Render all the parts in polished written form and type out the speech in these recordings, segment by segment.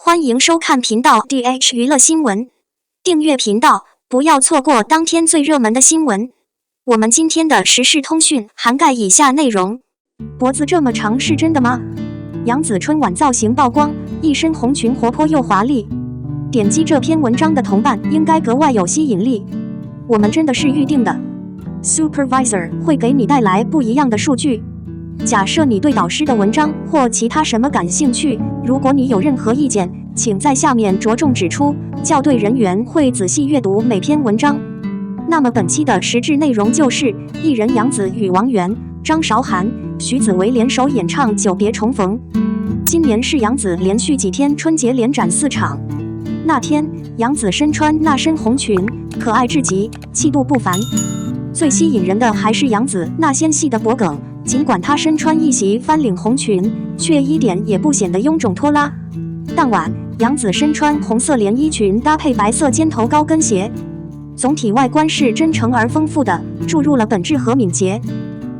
欢迎收看频道 DH 娱乐新闻，订阅频道，不要错过当天最热门的新闻。我们今天的时事通讯涵盖以下内容：脖子这么长是真的吗？杨紫春晚造型曝光，一身红裙活泼又华丽。点击这篇文章的同伴应该格外有吸引力。我们真的是预定的 Supervisor 会给你带来不一样的数据。假设你对导师的文章或其他什么感兴趣，如果你有任何意见，请在下面着重指出，校对人员会仔细阅读每篇文章。那么本期的实质内容就是艺人杨紫与王源、张韶涵、徐子维联手演唱《久别重逢》。今年是杨紫连续几天春节连展4场。那天，杨紫身穿那身红裙，可爱至极，气度不凡。最吸引人的还是杨紫那纤细的脖颈，尽管她身穿一袭翻领红裙，却一点也不显得臃肿拖拉。当晚，杨紫身穿红色连衣裙搭配白色尖头高跟鞋，总体外观是真诚而丰富的，注入了本质和敏捷。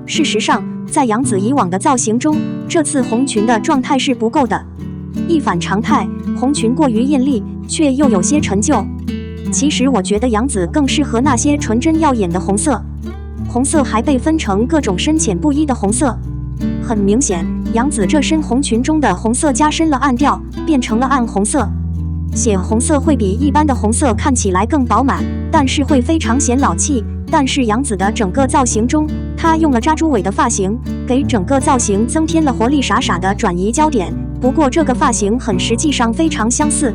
事实上，在杨紫以往的造型中，这次红裙的状态是不够的。一反常态，红裙过于艳丽，却又有些陈旧。其实我觉得杨紫更适合那些纯真耀眼的红色。红色还被分成各种深浅不一的红色。很明显，杨紫这身红裙中的红色加深了暗调，变成了暗红色。血红色会比一般的红色看起来更饱满，但是会非常显老气。但是杨紫的整个造型中，她用了扎猪尾的发型，给整个造型增添了活力，傻傻的转移焦点。不过这个发型实际上非常相似。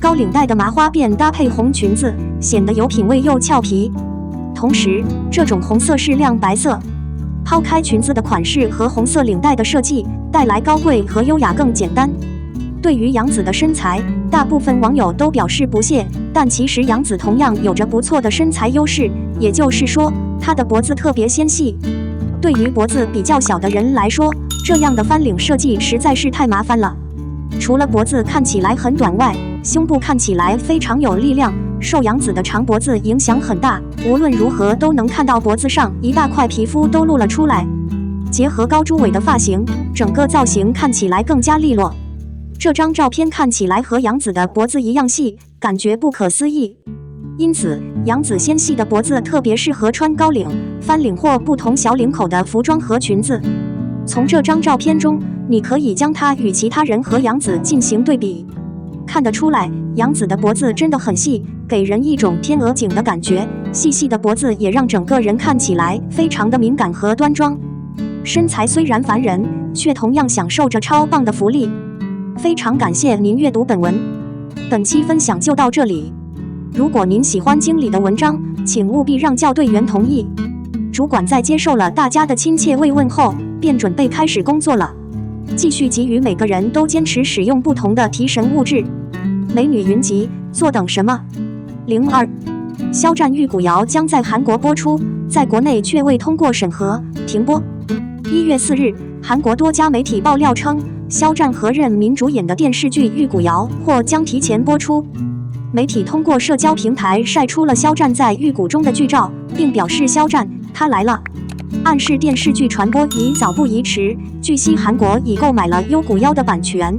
高领带的麻花辫搭配红裙子，显得有品味又俏皮。同时，这种红色是亮白色。抛开裙子的款式和红色领带的设计，带来高贵和优雅更简单。对于杨紫的身材，大部分网友都表示不屑，但其实杨紫同样有着不错的身材优势，也就是说，她的脖子特别纤细。对于脖子比较小的人来说，这样的翻领设计实在是太麻烦了。除了脖子看起来很短外，胸部看起来非常有力量，受杨紫的长脖子影响很大，无论如何都能看到脖子上一大块皮肤都露了出来。结合高猪尾的发型，整个造型看起来更加利落。这张照片看起来和杨紫的脖子一样细，感觉不可思议。因此，杨紫纤细的脖子特别适合穿高领、翻领或不同小领口的服装和裙子。从这张照片中，你可以将它与其他人和杨紫进行对比。看得出来，杨紫的脖子真的很细，给人一种天鹅颈的感觉。细细的脖子也让整个人看起来非常的敏感和端庄。身材虽然凡人，却同样享受着超棒的福利。非常感谢您阅读本文，本期分享就到这里。如果您喜欢经理的文章，请务必让校对员同意。主管在接受了大家的亲切慰问后，便准备开始工作了，继续给予每个人都坚持使用不同的提神物质。美女云集，坐等什么？02肖战玉骨遥将在韩国播出，在国内却未通过审核，停播。1月4日，韩国多家媒体爆料称，肖战和任民主演的电视剧《玉骨遥》或将提前播出。媒体通过社交平台晒出了肖战在玉骨中的剧照，并表示肖战他来了，暗示电视剧传播宜早不宜迟。据悉，韩国已购买了《幽骨妖》的版权。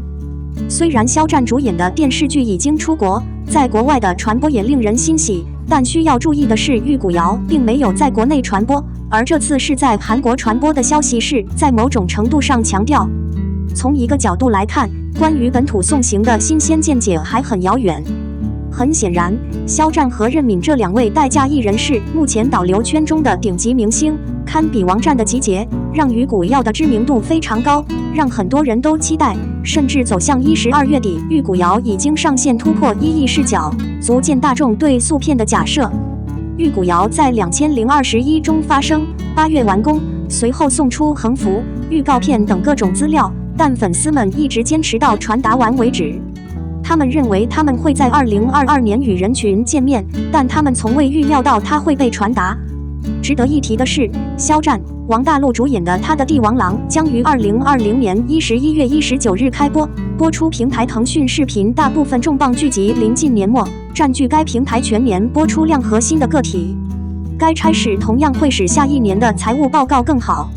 虽然肖战主演的电视剧已经出国，在国外的传播也令人欣喜，但需要注意的是，《玉骨遥》并没有在国内传播，而这次是在韩国传播的消息是在某种程度上强调。从一个角度来看，关于本土送行的新鲜见解还很遥远。很显然，肖战和任敏这2位代驾艺人是目前导流圈中的顶级明星，堪比王战的集结，让《玉骨遥》的知名度非常高，让很多人都期待，甚至走向12月底，《玉骨遥》已经上线突破1亿视角，足见大众对速片的假设。《玉骨遥》在2021中发生，8月完工，随后送出横幅、预告片等各种资料，但粉丝们一直坚持到传达完为止。他们认为他们会在2022年与人群见面，但他们从未预料到它会被传达。值得一提的是，肖战、王大陆主演的《他的帝王郎》将于2020年11月19日开播，播出平台腾讯视频大部分重磅剧集临近年末，占据该平台全年播出量核心的个体。该差事同样会使下一年的财务报告更好。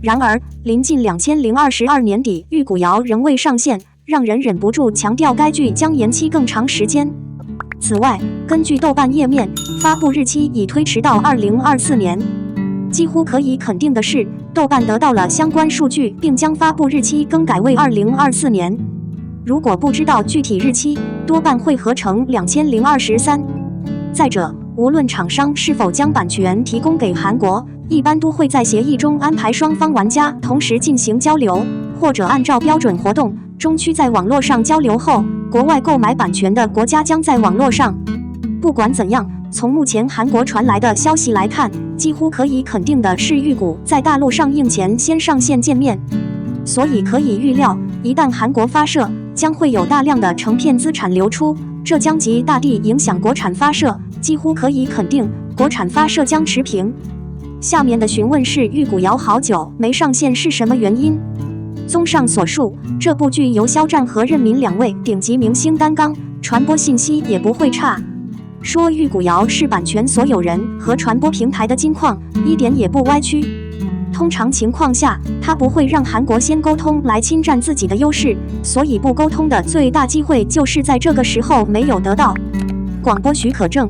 然而，临近2022年底，《玉骨遥》仍未上线，让人忍不住强调该剧将延期更长时间。此外，根据豆瓣页面，发布日期已推迟到2024年。几乎可以肯定的是，豆瓣得到了相关数据，并将发布日期更改为2024年。如果不知道具体日期，多半会合成2023。再者，无论厂商是否将版权提供给韩国，一般都会在协议中安排双方玩家同时进行交流，或者按照标准活动中区在网络上交流后，国外购买版权的国家将在网络上。不管怎样，从目前韩国传来的消息来看，几乎可以肯定的是玉骨在大陆上映前先上线见面，所以可以预料，一旦韩国发射，将会有大量的成片资产流出，这将极大地影响国产发射，几乎可以肯定，国产发射将持平。下面的询问是玉骨遥好久没上线是什么原因？综上所述，这部剧由肖战和任敏2位顶级明星担纲，传播信息也不会差。说玉骨遥是版权所有人和传播平台的金矿，一点也不歪曲。通常情况下，他不会让韩国先沟通来侵占自己的优势，所以不沟通的最大机会就是在这个时候没有得到广播许可证。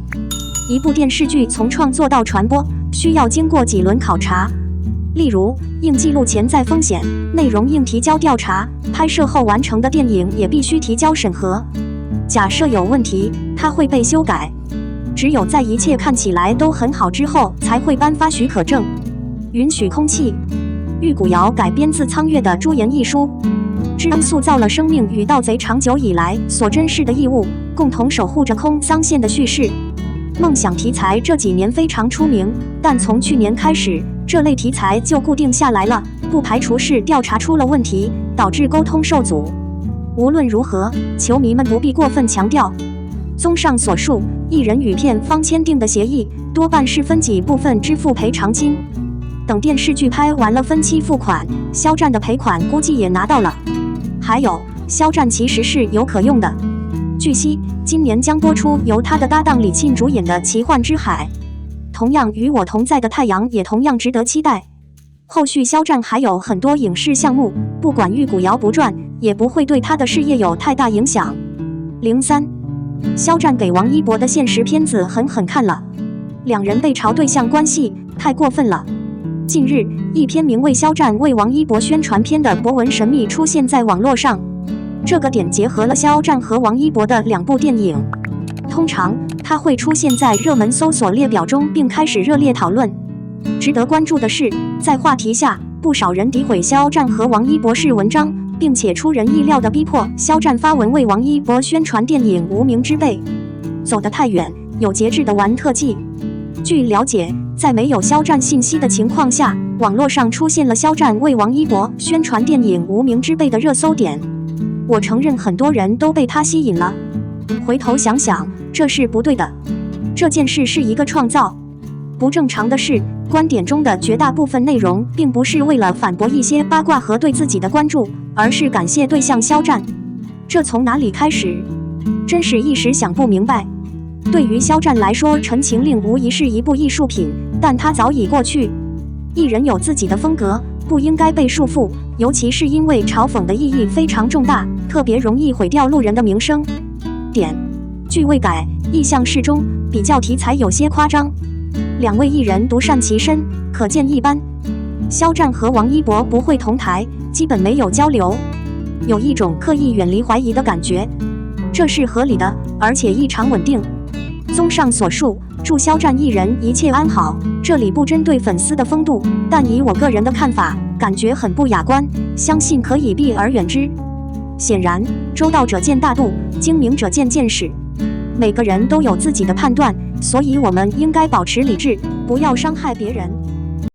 一部电视剧从创作到传播，需要经过几轮考察，例如应记录潜在风险，内容应提交调查，拍摄后完成的电影也必须提交审核。假设有问题，它会被修改。只有在一切看起来都很好之后，才会颁发许可证，允许空气。玉骨遥改编自苍月的《朱颜一书》，知恩塑造了生命与盗贼长久以来所珍视的义务，共同守护着空桑线的叙事。梦想题材这几年非常出名，但从去年开始，这类题材就固定下来了，不排除是调查出了问题，导致沟通受阻。无论如何，球迷们不必过分强调。综上所述，艺人与片方签订的协议多半是分几部分支付赔偿金，等电视剧拍完了分期付款，肖战的赔款估计也拿到了。还有，肖战其实是有可用的。据悉，今年将播出由他的搭档李沁主演的《奇幻之海》，同样与我同在的太阳也同样值得期待。后续肖战还有很多影视项目，不管玉骨遥不赚，也不会对他的事业有太大影响。03肖战给王一博的现实片子狠狠看了，两人被嘲对象关系太过分了。近日，一篇名为《肖战为王一博宣传片的博文神秘出现在网络上，这个点结合了肖战和王一博的2部电影。通常，它会出现在热门搜索列表中，并开始热烈讨论。值得关注的是，在话题下，不少人诋毁肖战和王一博是文章，并且出人意料地逼迫肖战发文为王一博宣传电影《无名之辈》，走得太远，有节制地玩特技。据了解，在没有肖战信息的情况下，网络上出现了肖战为王一博宣传电影《无名之辈》的热搜点。我承认很多人都被他吸引了，回头想想，这是不对的。这件事是一个创造。不正常的是，观点中的绝大部分内容并不是为了反驳一些八卦和对自己的关注，而是感谢对象肖战。这从哪里开始？真是一时想不明白。对于肖战来说，《陈情令》无疑是一部艺术品，但它早已过去。艺人有自己的风格，不应该被束缚，尤其是因为嘲讽的意义非常重大，特别容易毁掉路人的名声。剧未改，意向适中，比较题材有些夸张。2位艺人独善其身，可见一斑。肖战和王一博不会同台，基本没有交流，有一种刻意远离怀疑的感觉，这是合理的，而且异常稳定。综上所述，祝肖战艺人一切安好。这里不针对粉丝的风度，但以我个人的看法，感觉很不雅观，相信可以避而远之。显然，周到者见大度，精明者见见识。每个人都有自己的判断，所以我们应该保持理智，不要伤害别人。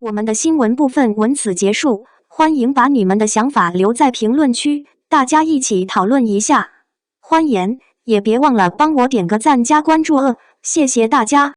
我们的新闻部分文此结束，欢迎把你们的想法留在评论区，大家一起讨论一下。欢迎，也别忘了帮我点个赞加关注谢谢大家。